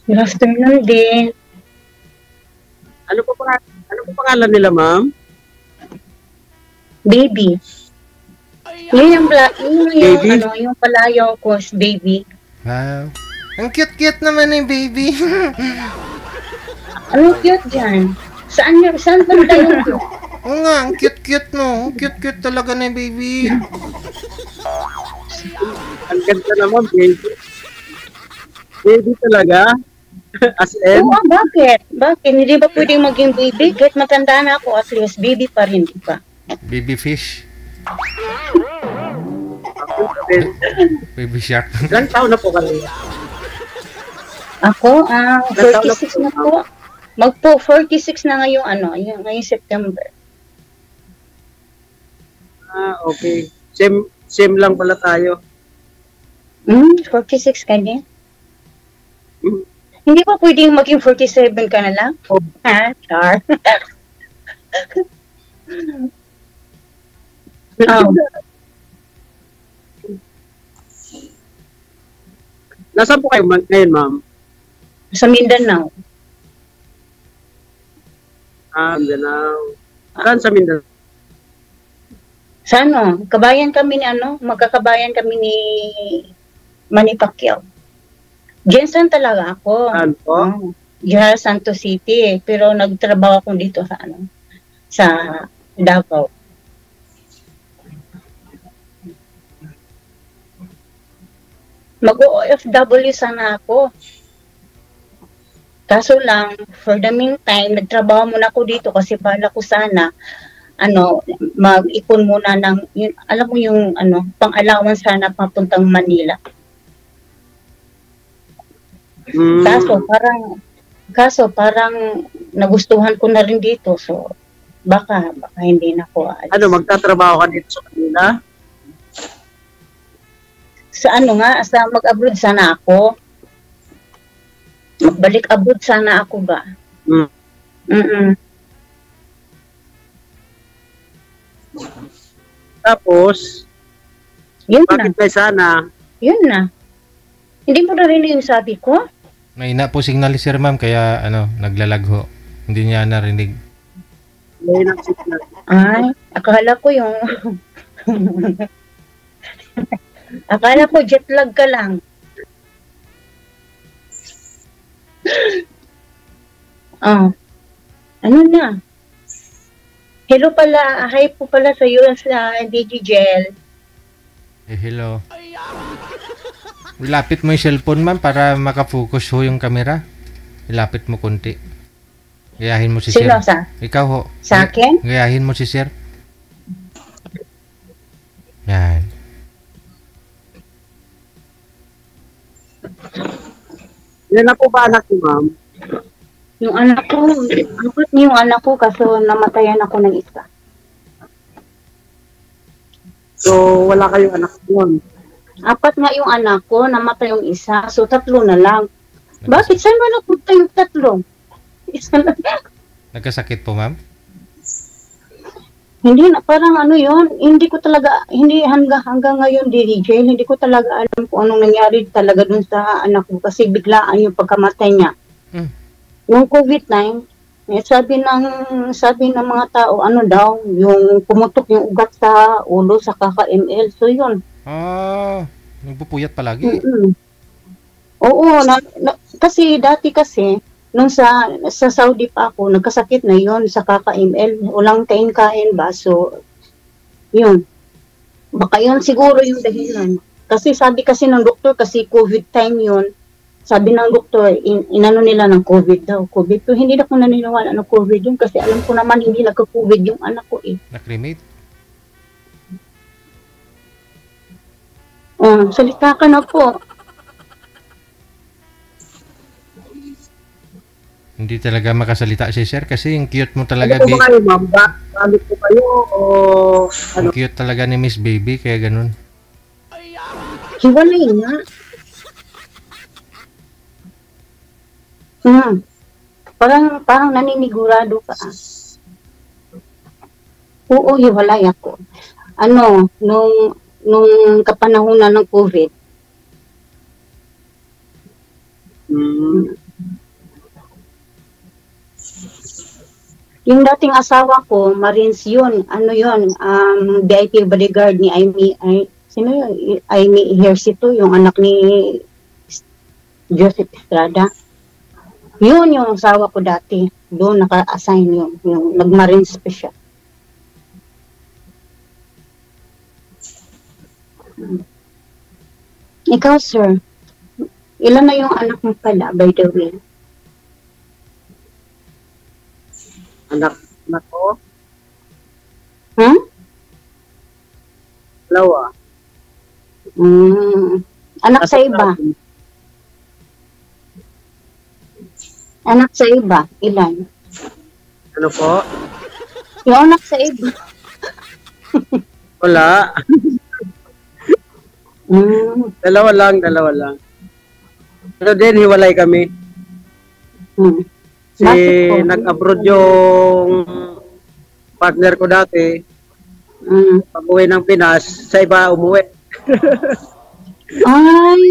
Good afternoon din. Ano po pangalan nila, ma'am? Baby. Yun yung Baby? yung palayaw ko, baby. Wow. Ang cute-cute naman ng baby. Ano cute dyan? Saan banda yung cute? Oo nga, ang cute-cute no. Ang cute-cute talaga ng baby. Ang ganda naman, baby. Baby talaga? As in? Oo, bakit? Bakit? Hindi ba pwedeng maging baby? Kahit matanda na ako, at least baby pa rin, di ba? Baby fish. Baby shark. Ilang taon na po kayo? Ako, 46 na po. Magpo 46 na ngayong September. Okay. Same lang pala tayo. 46 ka din? Hmm. Hindi ba pwedeng maging 47 ka na lang? Oh. Ha? Char. Nasaan po kayo ngayon, ma'am? Sa Mindanao. Mindanao. Saan sa Mindanao? Sa kabayan kami ni magkakabayan kami ni Manny Pacquiao. Jensen talaga ako. Saan po? General Santos City, pero nagtrabaho ako dito sa Davao. Mag-OFW sana ako. Kaso lang, for the meantime, nagtrabaho muna ako dito kasi bala ko sana, mag-ipon muna ng, alam mo yung, pang-allowance sana papuntang Manila. Kaso parang nagustuhan ko na rin dito, so baka hindi na ako aalis. Magtatrabaho ka dito sa Manila? Sa mag-abroad sana ako. Magbalik abroad sana ako ba? Tapos, yun bakit na. may sana? Yun na. Hindi mo narinig yung sabi ko? May ina po signal si Sir Ma'am, kaya naglalagho. Hindi niya narinig. May nagsignal. Ay, akala ko akala ko jet lag ka lang. Ano na? Hello pala, hi po pala sa iyo sa Digigel. Hello. Ilapit mo yung cellphone, ma'am, para makafocus ho yung camera. Ilapit mo konti. Gayahin mo si Sir. Sino sa? Ikaw ho. Sa akin? Gayahin mo si Sir. Yan. Yan na po ba anak ni ma'am? Yung anak ko, kaso namatayan ako ng isa. So, wala kayong anak doon? 4 nga yung anak ko, namatay yung isa, so 3 na lang. Bakit? Saan ba napunta yung 3? Isa lang. Nagkasakit po, ma'am? Hindi na, parang hindi ko talaga, hindi hanggang ngayon, DJ, hindi ko talaga alam kung anong nangyari talaga dun sa anak ko kasi biglaan yung pagkamatay niya. Yung COVID-19, sabi ng mga tao, yung pumutok yung ugat sa ulo sa kaka-ML. So, yun. Nagpupuyat palagi. Oo, kasi dati nung sa Saudi pa ako, nagkasakit na yon sa kaka-ML. Walang kain-kain ba? So, yun. Baka yun siguro yung dahilan. Kasi sabi ng doktor, kasi COVID time yun, sabi ng doktor, inano nila ng COVID daw. COVID. Pero hindi na ko naniniwala ng COVID yun kasi alam ko naman hindi nagka-COVID yung anak ko eh. Na-cremate? Salita ka na po. Hindi talaga makasalita si Sir kasi yung cute mo talaga. Ano ba kayo, ma'am? Balik po kayo o Ang cute talaga ni Miss Baby, kaya ganun. Hiwalay nga. Parang naninigurado ka. Oo, hiwalay ako. Nung kapanahunan ng COVID. Yung dating asawa ko, Marines yun. Ano yun? VIP bodyguard ni Amy. Sino yun? Amy Ejercito, yung anak ni Joseph Estrada. Yun yung asawa ko dati. Doon naka-assign yun. Yung nag-Marines pa siya. Ikaw, sir. Ilan na yung anak mo pala, by the way? Anak ko, Hmm? dalawa. Anak sa iba? Anak sa iba? Ilan? Ano po? Yung anak sa iba? Wala. Dalawa lang. Pero din, hiwalay kami. Bakit Si po? nag-abroad yung partner ko dati. Pag uwi ng Pinas, sa iba umuwi. Ay,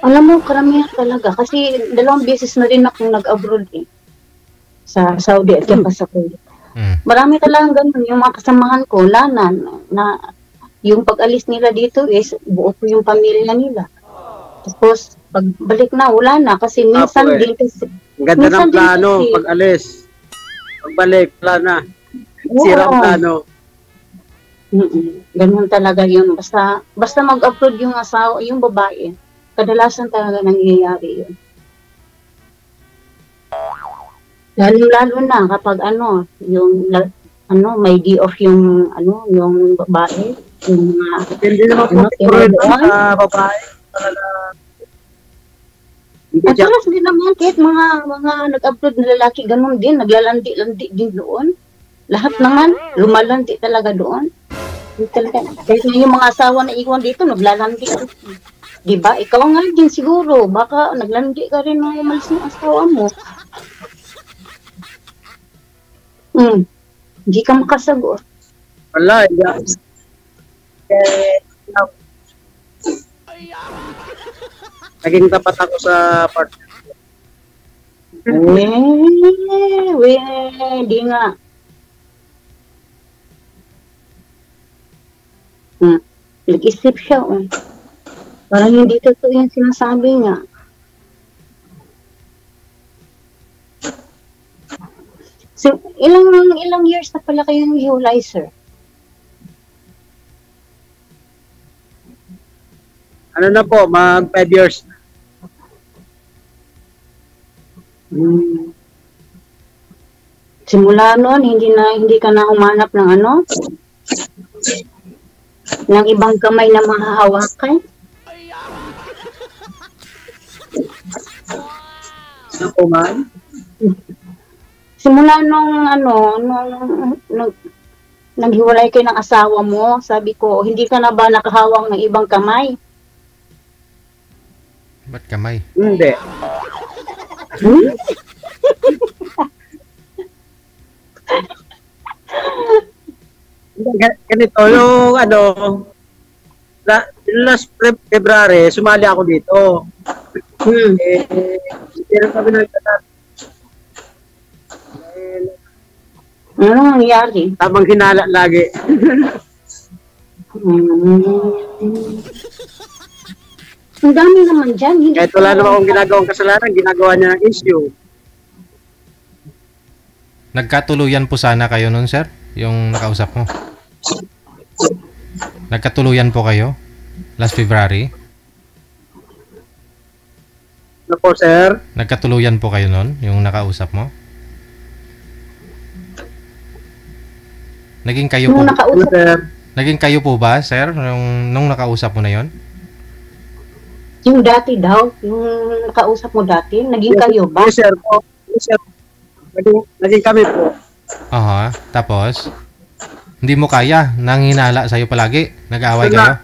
alam mo, karamihan talaga. Kasi 2 beses na rin akong nag-abroad eh. Sa Saudi at saka sa Kuwait. Marami talagang ganun. Yung mga kasamahan ko, wala na yung pag-alis nila dito is buo po yung pamilya nila. Tapos, pagbalik na, wala na. Kasi minsan Apo eh. din kasi, Ang ganda minsan ng din plano, kasi- pag alis. Pagbalik, wala na. Sira ang Oo. plano. Ganun talaga yun. Basta mag-upload yung asawa, yung babae, kadalasan talaga nangyayari yun. Lalo na kapag may day off yung babae, yung Hindi naman po siguro yun sa babae. Talaga. Hindi at siya. saka din naman kahit mga nag-upload na lalaki, ganun din, naglalandi-landi din doon. Lahat naman, lumalandi talaga doon. Kahit nga yung mga asawa na iwan dito, naglalandi. Diba? Ikaw nga din siguro, baka naglandi ka rin nung umalis ng asawa mo. Hindi ka makasagot. Wala. Naging tapat ako sa partner. Di nga. Nag-isip siya, oh. Parang hindi totoo yung sinasabi niya. So, ilang years na pala kayong hiwalay, sir? Ano na po, mag 5 years. Simula noon, hindi ka na humanap ng ng ibang kamay na mahahawakan? Ano po, ma'am? Simula nung naghiwalay kayo ng asawa mo, sabi ko, hindi ka na ba nakahawak ng ibang kamay? Ba't kamay? Hindi. Ganito, yung last February, sumali ako dito. Pero sabi nagtatapos. Ano nangyari? Tamang hinala lagi. Ang dami naman dyan. Hindi Kahit wala naman akong ginagawang kasalanan, ginagawa niya ng issue. Nagkatuluyan po sana kayo nun, sir? Yung nakausap mo. Nagkatuluyan po kayo? Last February? Ano po, sir? Nagkatuluyan po kayo nun? Yung nakausap mo? Naging kayo po, Nung nakausap, Sir? naging kayo po ba, sir? Nung nakausap mo na yon? yung dati daw, yung nakausap mo dati, naging kayo ba? Yes, sir po. Yes, sir. Naging kami po. Aha, tapos? Hindi mo kaya? Nanghinala sa'yo palagi? Nag-aaway kayo?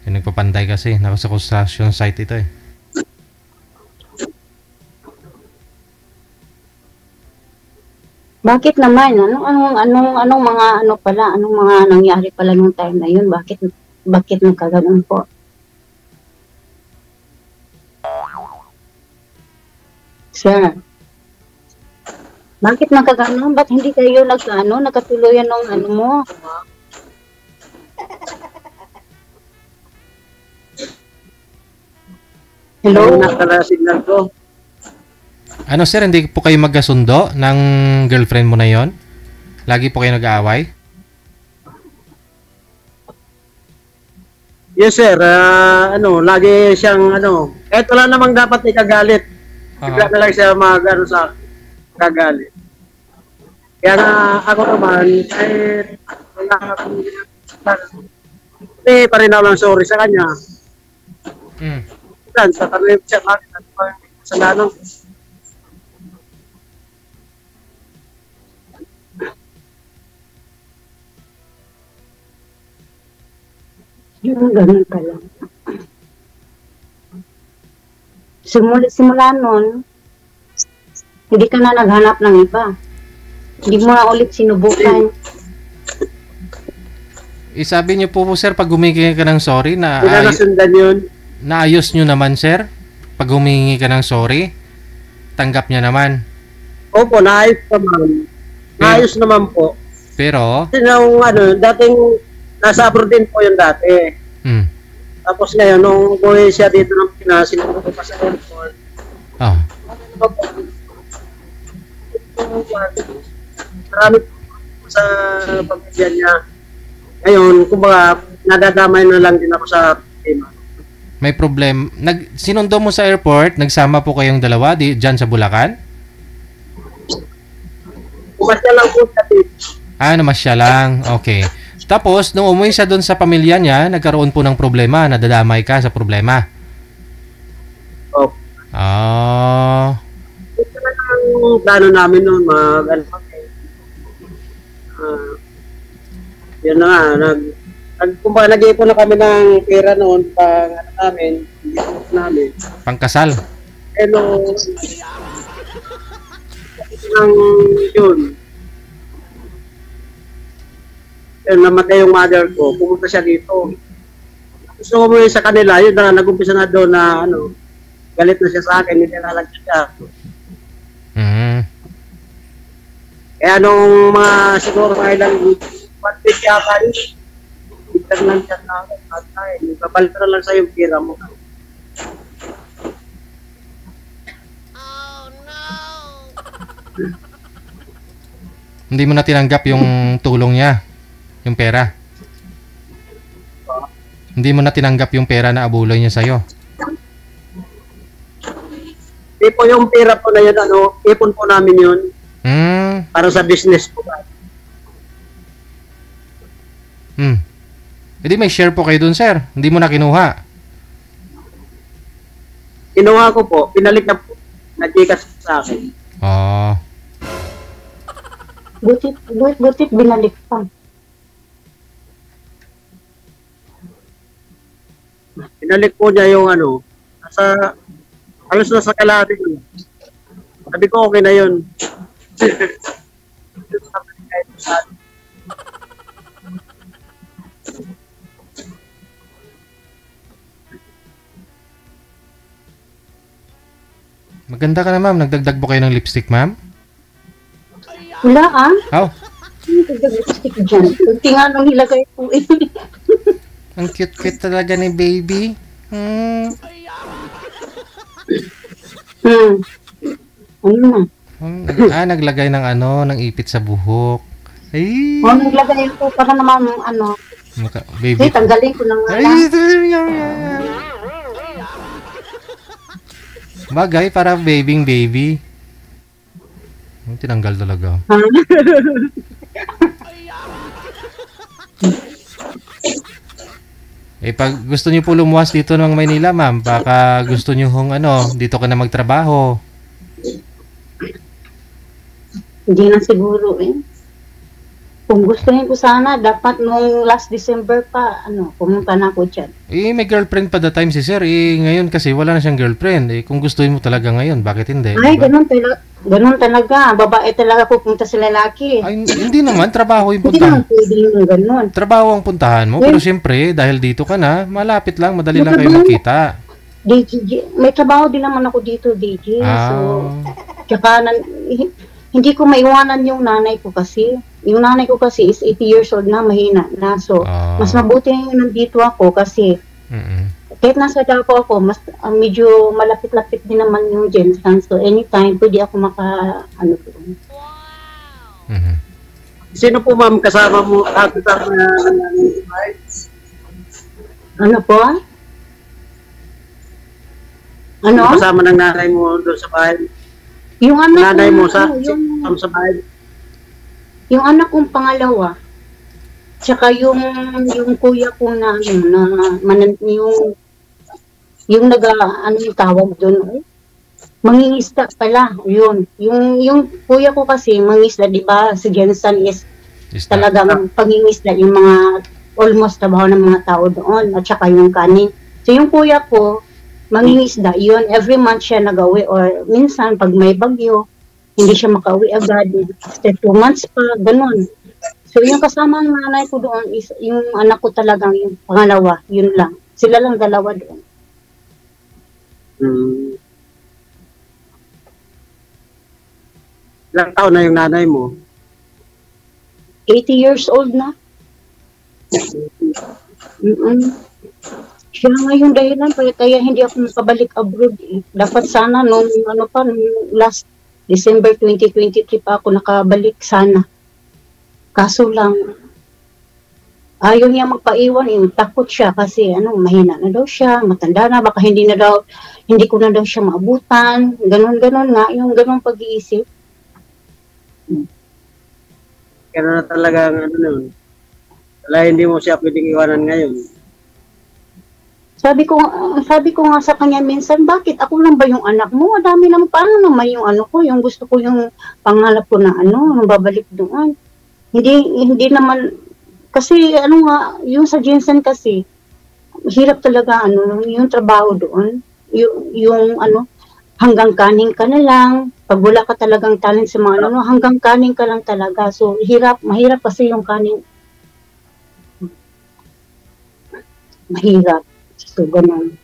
Yung nagpapantay kasi. Nasa construction site ito eh. Bakit naman? Anong mga nangyari pala nung time na yun? Bakit nagkaganon po? Sir, Bakit nakagano? Ba't hindi kayo nagkatuluyan ng ano mo? Hello? Nakala signal ko. Ano sir, hindi po kayo magkasundo ng girlfriend mo na yon? Lagi po kayo nag-aaway? Yes sir, lagi siyang kahit wala namang dapat ikagalit. Bigla na lang siya sa kagalit. Kaya na ako naman, kahit wala akong hindi pa rin ako lang sorry sa kanya. Sa tanong siya, bakit ano pa yung kasalanan? Yung ganun pa lang. Simula nun, hindi ka na naghanap ng iba. Hindi mo na ulit sinubukan. Sabi niyo po sir, pag humingi ka ng sorry, nasundan yun. Naayos niyo naman sir? Pag humingi ka ng sorry, tanggap niya naman. Opo, naayos naman. Naayos naman po. Pero? Kasi dating nasa abroad din po yun dati. Tapos ngayon, nung buhay siya dito ng Pinas, sinunod ko pa sa airport. Marami po sa pamilya niya. Ngayon, kumbaga, nadadamay na lang din ako sa tema. May problem. Sinundo mo sa airport, nagsama po kayong dalawa dyan sa Bulacan? Umasya lang po sa namasya lang. Okay. Tapos, nung umuwi siya doon sa pamilya niya, nagkaroon po ng problema, nadadamay ka sa problema. Opo. Ito na ang plano namin noon, yun na nga, kumbaga nag-iipon na kami ng pera noon namin. Pangkasal? Yun. Namatay yung mother ko, pumunta siya dito. Gusto ko mo sa kanila, yun na, nag-umpisa na doon na, galit na siya sa akin, hindi na lang siya. Kaya nung siguro mga ilang 1 week yata yun, bigtan lang siya sa akin, ipapalit na lang sa yung pira mo. Hindi mo na tinanggap yung tulong niya? Yung pera? Hindi mo na tinanggap yung pera na abuloy niya sa'yo? Hindi po yung pera po na yun, ipon po namin yun. Para sa business po. Hindi may share po kayo dun, sir. Hindi mo na kinuha? Kinuha ko po. Pinalik na po. Nag-ikas sa akin. Butit binalik pa. Pinalik po niya yung halos nasa kalahati ko. Sabi ko, okay na yun. Maganda ka na, ma'am. Nagdagdag po kayo ng lipstick, ma'am? Wala Nagdagdag lipstick dyan. Kunti nga nung nilagay po eh. Ang cute-cute talaga ni baby. Ano na? Naglagay ng ng ipit sa buhok. Ay! Naglagay ko para naman baby. Tanggalin ko ng Bagay, para baby. Tinanggal talaga. Pag gusto niyo po lumuwas dito ng Maynila, ma'am, baka gusto niyo dito ka na magtrabaho. Hindi na siguro eh. Kung gustuhin ko sana, dapat nung last December pa, pumunta na ako dyan. May girlfriend pa that time si sir. Ngayon kasi wala na siyang girlfriend. Kung gustuhin mo talaga ngayon, bakit hindi? Ay, diba? Ganun talaga. Babae talaga pupunta sa lalaki. Ay, hindi naman. Trabaho yung Hindi puntahan. naman pwede yung ganun. Trabaho ang puntahan mo. Pero siyempre, dahil dito ka na, malapit lang, madali lang kayo magkita. DJ, may trabaho din naman ako dito, DJ. So, tsaka hindi ko maiwanan yung nanay ko kasi. Yung nanay ko kasi is 80 years old na, mahina na. So, mas mabuti yung nandito ako kasi kahit nasa Davao ako, mas medyo malapit-lapit din naman yung Jensen. So, anytime, pwede ako ano po. Sino po ma'am kasama mo at ano po? Ano? Kasama ng nanay mo doon sa bahay? Yung anak nanay mo sa bahay? Yung anak kong pangalawa. Tsaka yung kuya ko na yung ano yung tawag doon, mangingisda pala, yun. Yung kuya ko kasi mangingisda, di ba? Si Jensen is talagang pangingisda, yung mga almost trabaho ng mga tao doon, at saka yung kanin. So yung kuya ko, mangingisda, yun, every month siya nag-uwi, or minsan pag may bagyo, hindi siya makauwi agad, after 2 months pa, ganun. So yung kasama ng nanay ko doon is yung anak ko talagang yung pangalawa, yun lang. Sila lang dalawa doon. Ilang taon na yung nanay mo? 80 years old na. Siya nga yung dahilan kaya hindi ako makabalik abroad. Dapat sana nung last December 2023 pa ako nakabalik sana. Kaso lang, ayaw niya magpaiwan, takot siya kasi mahina na daw siya, matanda na, baka hindi ko na daw siya maabutan, ganon nga, yung ganon pag-iisip. Kaya na talagang wala, hindi mo siya pwedeng iwanan ngayon. Sabi ko nga sa kanya minsan, bakit ako lang ba yung anak mo? Dami naman, paano naman yung yung gusto ko yung pangalap ko na babalik doon. Hindi naman, kasi nga, yung sa Jensen kasi, hirap talaga, yung trabaho doon, yung hanggang kanin ka na lang, pag wala ka talagang talent sa mga hanggang kanin ka lang talaga, so mahirap kasi yung kanin, mahirap, so ganun.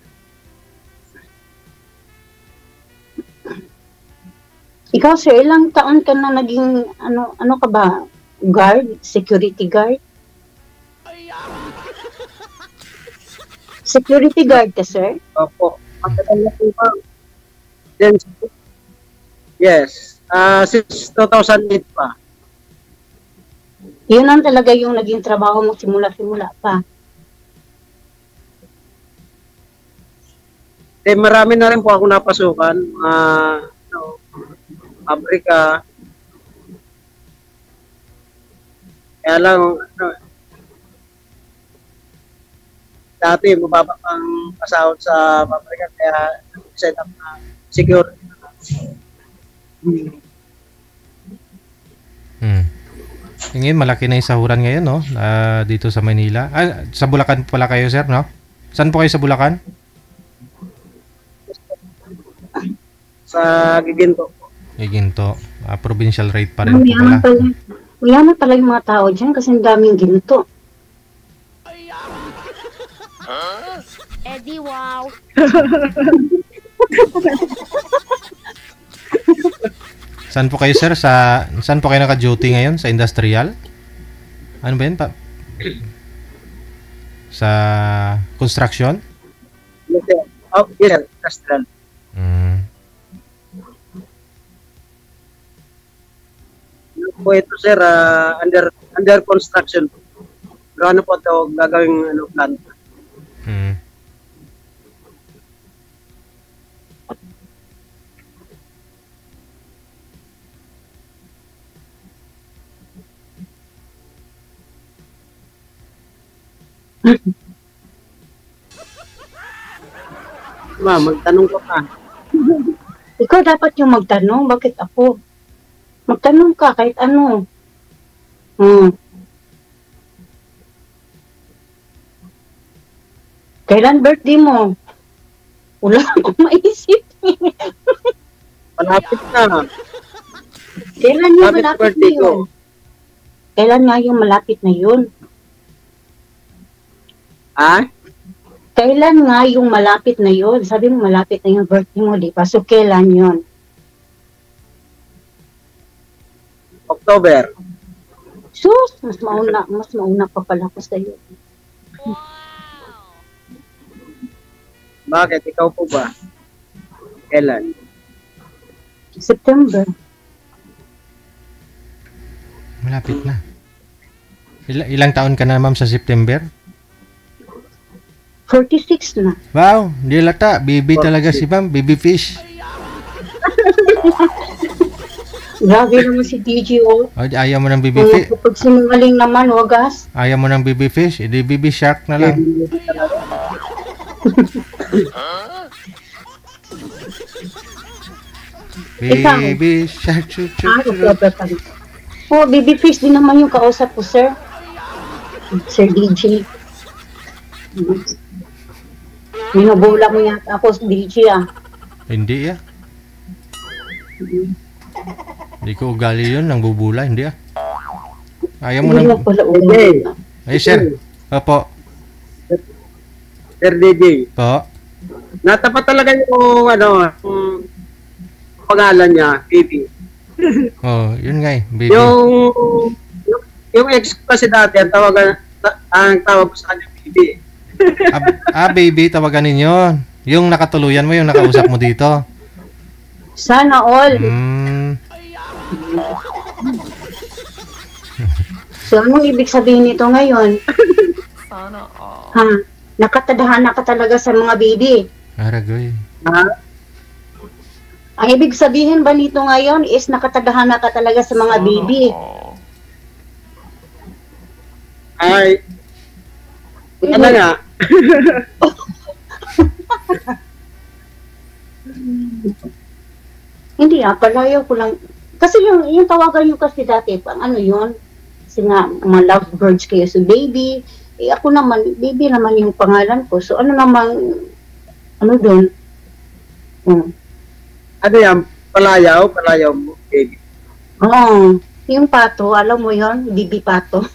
Ikaw sir, ilang taon ka na naging, ano ka ba? Guard? Security guard? Security guard ka, sir? Opo. Matagal na po ba? Yes. Since 2008 pa. Yun ang talaga yung naging trabaho mo simula pa. Marami na rin po ako napasukan. Pabrika. Kaya lang, dati mababa ang pasahod sa pabrika, kaya set up na security. Ngayon, malaki na yung sahuran ngayon, no? Dito sa Manila. Sa Bulacan pala kayo, sir, no? Saan po kayo sa Bulacan? Sa Giginto. Giginto. Provincial rate pa rin po pala. Mayaman pala yung mga tao dyan kasi ang daming ginto. Eddie, wow! Saan po kayo, sir? Saan po kayo naka-duty ngayon? Sa industrial? Ano ba yun? Sa construction? Yes, sir. Oh, yes, industrial. Po ito sir, under construction. Pero ano po ito, gagawing plant. Ma, magtanong ko pa. Ikaw dapat yung magtanong, bakit ako? Magtanong ka kahit ano. Kailan birthday mo? Wala akong maisip. Malapit na. Kailan yung malapit na yun? Kailan nga yung malapit na yun? Kailan nga yung malapit na yun? Sabi mo malapit na yung birthday mo, di ba? So, kailan yun? October. Sus, mas mauna pa pala ko sa'yo. Bakit? Ikaw po ba? Kailan? September. Malapit na. Ilang taon ka na, ma'am, sa September? 46 na. Wow, di lata. Baby talaga si ma'am. Baby fish. Grabe naman si DJ, oh. O, ayaw mo ng baby fish. Kapag sinungaling naman, wagas. Ayaw mo ng baby fish. Edi baby shark na lang. Baby shark. Choo, choo, Ah, choo. okay. Oh, baby fish din naman yung kausap ko, sir. Sir DJ. Minubula mo yata ako sa DJ, ah. Hindi ya. Hindi ko ugali yun. Nang bubula. Hindi ah. Ayaw mo Hindi ng... mo pala DJ. Ay, sir. Opo. Sir DJ. Po. Natapat talaga yung yung pangalan niya, baby. Oh, yun nga eh. Baby. Yung ex ko kasi dati, ang tawag ko sa kanya, baby. Baby, tawagan ninyo. Yung nakatuluyan mo, yung nakausap mo dito. Sana all. So, anong ibig sabihin nito ngayon? Sana all. Ha? Nakatadhana ka talaga sa mga baby. Aragoy. Ha? Ang ibig sabihin ba nito ngayon is nakatadhana ka talaga sa mga baby. Ay. Ano nga? Hindi palayo ko lang. Kasi yung tawagan nyo kasi dati, pang ano yun? Kasi nga, mga lovebirds kayo. So, baby. Ako naman, baby naman yung pangalan ko. So, ano naman, ano doon? Ano yan? Palayaw mo, baby. Oo. Yung pato, alam mo yon, bibi pato.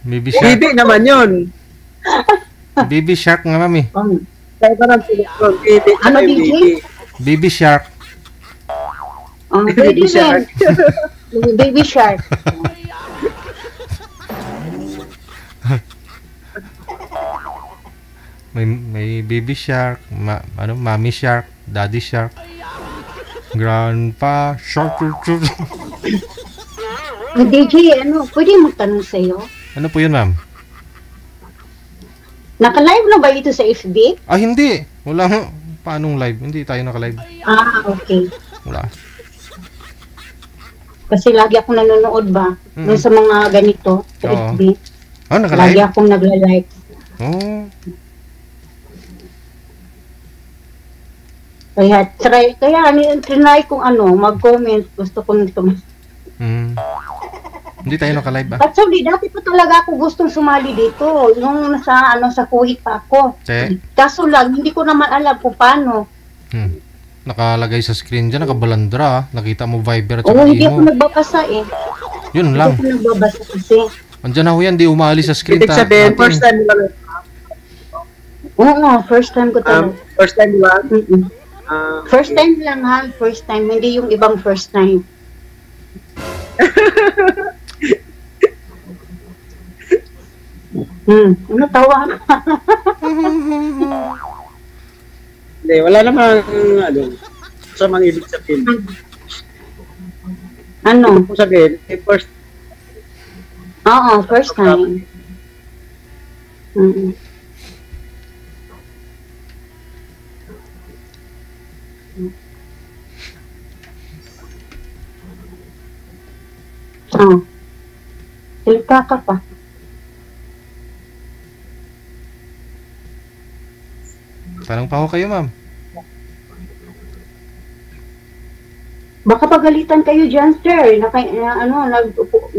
Baby shark. Baby naman yun. Baby shark nga, mami. Kaya parang silikon, baby. Ano, ay, DJ? baby. Baby shark. Pwede Baby rin. shark. Baby shark. May baby shark, mommy shark, daddy shark, grandpa shark. DJ, pwede mo tanong sa'yo? Ano po yun, ma'am? Naka-live na ba ito sa FB? Hindi. Wala. Paanong live? Hindi tayo naka-live. Okay. Wala. Kasi lagi akong nanonood ba? Doon sa mga ganito, sa Oo. FB. Oh, Lagi naka-live? akong nagla-like. Oh. Kaya try kung mag-comment. Gusto kong Hindi tayo naka-live ba? Actually, dati pa talaga ako gustong sumali dito. Yung sa Kuwait pa ako. Che. Kaso lang, hindi ko naman alam kung paano. Nakalagay sa screen dyan, nakabalandra. Nakita mo Viber at Oo, saka hindi ako Imo. nagbabasa eh. Yun Hindi lang. ako nagbabasa kasi. Andyan na ho yan, di umaalis sa screen. Ibig sabihin, natin. first time lang. Oo, first time ko talaga. First time lang. First time lang ha, first time. Hindi yung ibang first time. Ano tawa? Hindi, wala namang, sa mga ibig sabihin. Ano? Kung sabihin, first, Oo, first time. Silta ka pa. Tanong pa ho kayo, ma'am. Baka pagalitan kayo dyan, sir.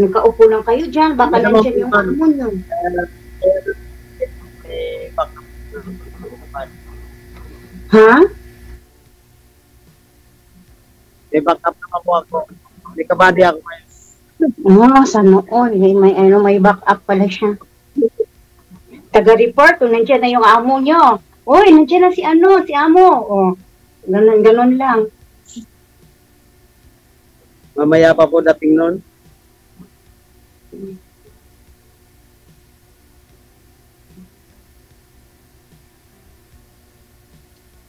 Nagkaupo lang kayo dyan. Baka nandiyan yung amo nyo. Ha? back up naman po ako. May kabady ako ngayon. Sa noon. May backup pala siya. Taga-report, nandiyan na yung amo nyo. Uy, nandiyan na si amo. Ganon lang. Mamaya pa po dating nun.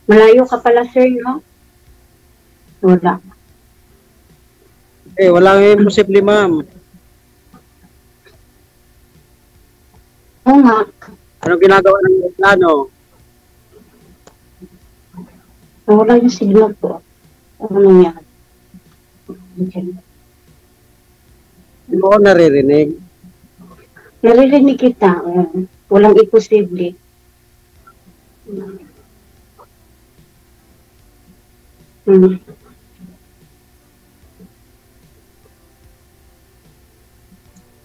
Malayo ka pala, sir, no? Wala. Walang imposible, ma'am. Oo nga. Anong ginagawa ng plano? Wala yung signal ko. Ano nangyari? Hindi ko naririnig. Naririnig kita. Walang imposible.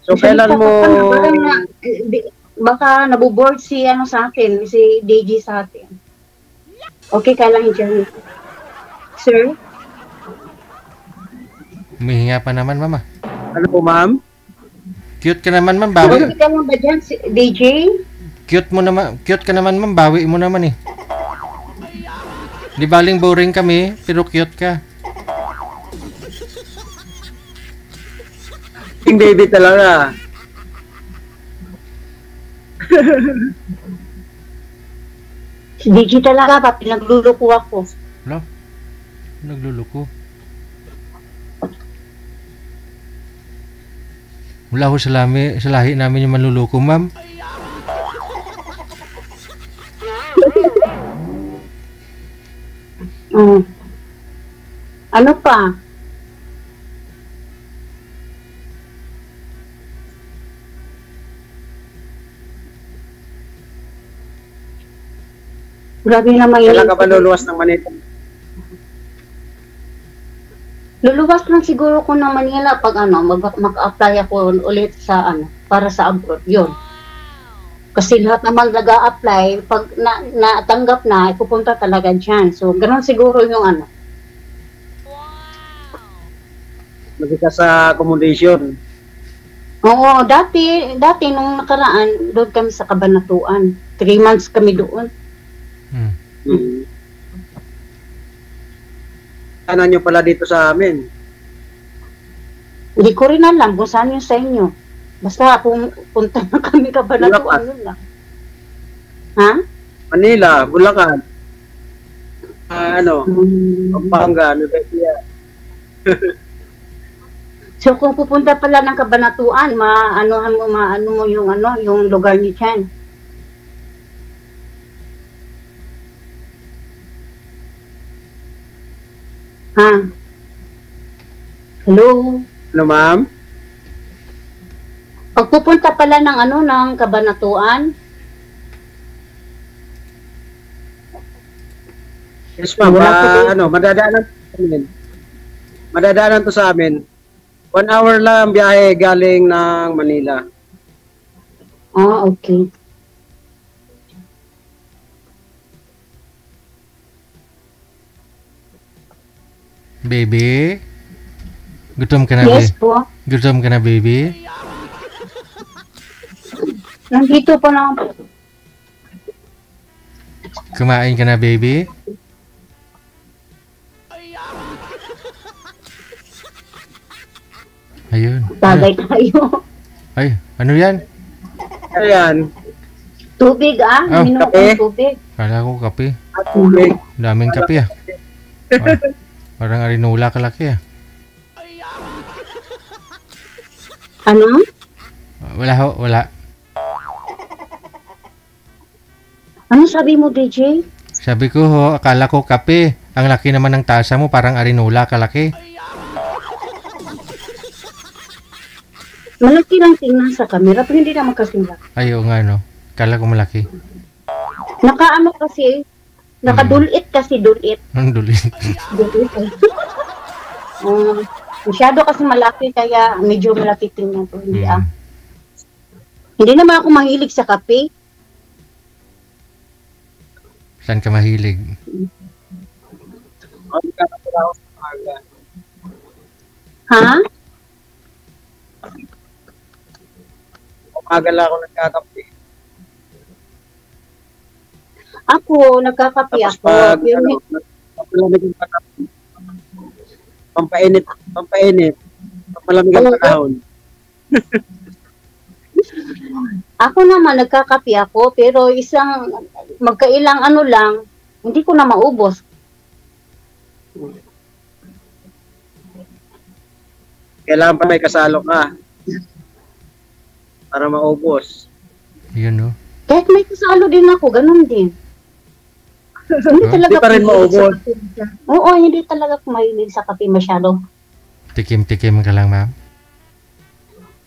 So, kailan mo... Baka nabuboard si sa atin, si DJ sa atin. Okay, kailang i-join. Sir? Humihinga pa naman, mama. Ano po, ma'am? Cute ka naman, ma'am. Okay Bawi. ka mo ba dyan, DJ? Cute ka naman, ma'am. Bawi mo naman eh. Di baling boring kami, pero cute ka. King baby talaga. Si DJ talaga pa, pinagluluko ako. Wala. Nagluluko. Wala ho sa lahi namin yung manluluko, ma'am. Ano pa? Grabe naman yun. Kailan ka ba luluwas ng Manila? Luluwas lang siguro ko ng Manila pag mag-apply ako ulit sa para sa abroad. Yun. Kasi lahat naman nag-a-apply, pag natanggap na, ipupunta talaga dyan. So, ganun siguro yung Lagi ka sa accommodation. Oo, dati nung nakaraan, doon kami sa Cabanatuan. 3 months kami doon. Ano nyo pala dito sa amin? Hindi ko rin alam kung saan yung sa inyo. Basta punta na kami Cabanatuan yun lang. Ha? Manila, Bulacan. Pampanga, Nueva. So kung pupunta pala ng Cabanatuan, maano mo yung lugar niyo dyan. Ha? Hello? Ano, ma'am? Pag pupunta pala ng Cabanatuan, Yes, ma'am. Madadaanan to sa amin. 1 hour lang biyahe galing ng Manila. okay. Baby? Gutom ka na, Yes po. Gutom ka na, baby? Nandito po na. Kumain ka na, baby? Ayun. Tagay tayo. Ay, ano yan? Ayan. Tubig Minom kape. ng tubig. Kala ko kape. At tubig. Daming kape Parang arinula kalaki Ano? Wala ho, wala. Ano sabi mo, DJ? Sabi ko ho, akala ko kape. Ang laki naman ng tasa mo, parang arinula kalaki. Malaki lang tingnan sa camera, pero hindi naman kasi malaki. Ay, oo nga, no. Akala ko malaki. Kasi, nakadulit kasi, dulit. Ang dulit. Dulit. Masyado kasi malaki, kaya medyo malaki tingnan to. Hindi Hindi naman ako mahilig sa kape. Saan ka mahilig? Ha? Umaga lang ako nagkakape. Ako, nagkakape Tapos ako. pag, Pero pampainit, pampalamig ang panahon. Ako naman, nagkakape ako, pero magkailang ano lang, hindi ko na maubos. Kailangan pa may kasalo ka para maubos. Yun, no? Kahit may kasalo din ako, ganun din. Hindi talaga Hindi pa rin mahilig maubos. sa kape. Oo, hindi talaga ako mahilig sa kape masyado. Tikim-tikim ka lang, ma'am.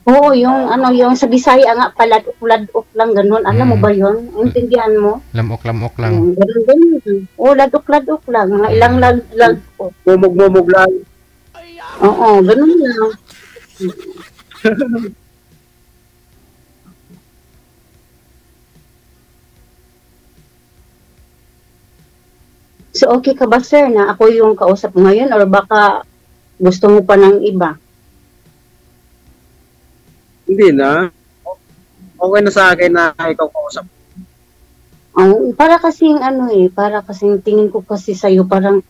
Oo, yung sa Bisaya nga, paladok-ladok lang, ganun. Alam mo ba yun? Intindihan mo? Lamok-lamok lang. Ganun. Oo, ladok-ladok lang. Mga ilang lag. Mumug-mumug lang. Oo, ganun lang. So, okay ka ba, sir, na ako yung kausap mo ngayon or baka gusto mo pa ng iba? Hindi na. Okay na sa akin na ikaw kausap. Para kasing tingin ko kasi sa'yo parang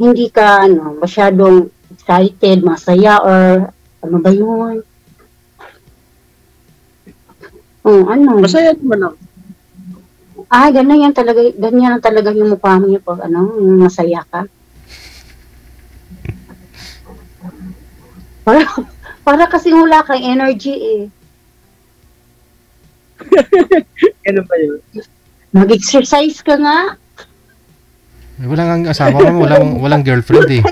hindi ka masyadong excited, masaya or ano ba yun? Masaya naman ako. Ganyan talaga yung mukha mo pag yung masaya ka. Para kasi wala kang energy eh. Ano ba yun? Mag-exercise ka nga. Walang asawa mo, walang girlfriend eh.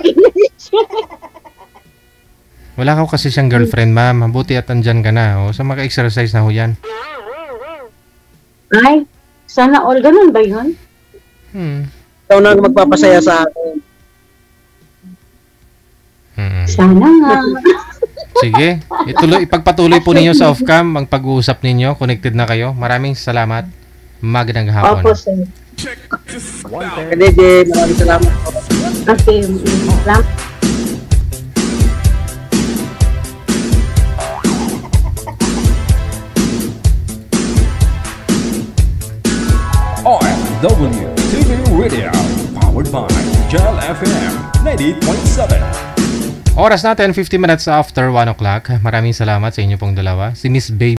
Wala ka kasi siyang girlfriend, ma'am. Mabuti at andyan ka na. O, so maka-exercise na ho yan. Ay, sana all. Ganun ba yun? Ikaw na magpapasaya sa akin. Sana nga. Sige, ipagpatuloy po ninyo sa off-cam ang pag-uusap ninyo. Connected na kayo. Maraming salamat. Magandang hapon. Opo, sir. Kadede, maraming salamat po. Okay. Salamat. OFW TV Radio, powered by Gel FM 90.7. Oras natin, 50 minutes after 1 o'clock. Maraming salamat sa inyo pong dalawa. Si Miss Baby